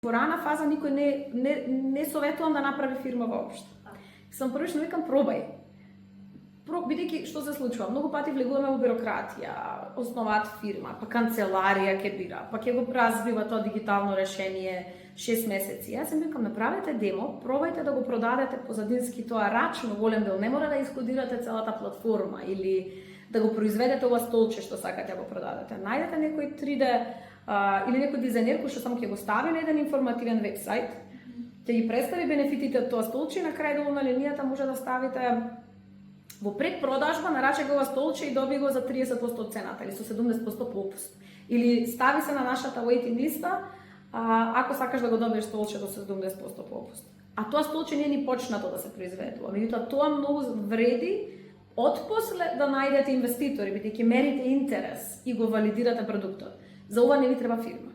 Во рана фаза никој не советувам да направи фирма воопшто. Сам првично викам пробај. Бидејќи што се случува? Многу пати влегуваме во бирократија, основаат фирма, па канцеларија ќе бира, па ќе го развива тоа дигитално решение 6 месеци. Јас им викам, направете демо, пробајте да го продадете позадински тоа рачно голем дел, не мора да искодирате целата платформа или да го произведете ова столче што сакате да го продадете. Најдете некој 3D или некој дизајнер кој што само ќе го стави на еден информативен вебсайт, ќе ги представи бенефитите од тоа столче и на крај долу на линијата може да ставите во предпродажба, нараче го ова столче и доби го за 30% од цената или со 70% попуст. Или стави се на нашата waiting листа, ако сакаш да го добиеш столче до 70% попуст. А тоа столче не е ни почнато да се произведува. Меѓутоа тоа многу вреди отпосле да најдете инвеститори, бидејќи мерите интерес и го валидирате продуктот. За ова не ви треба фирма.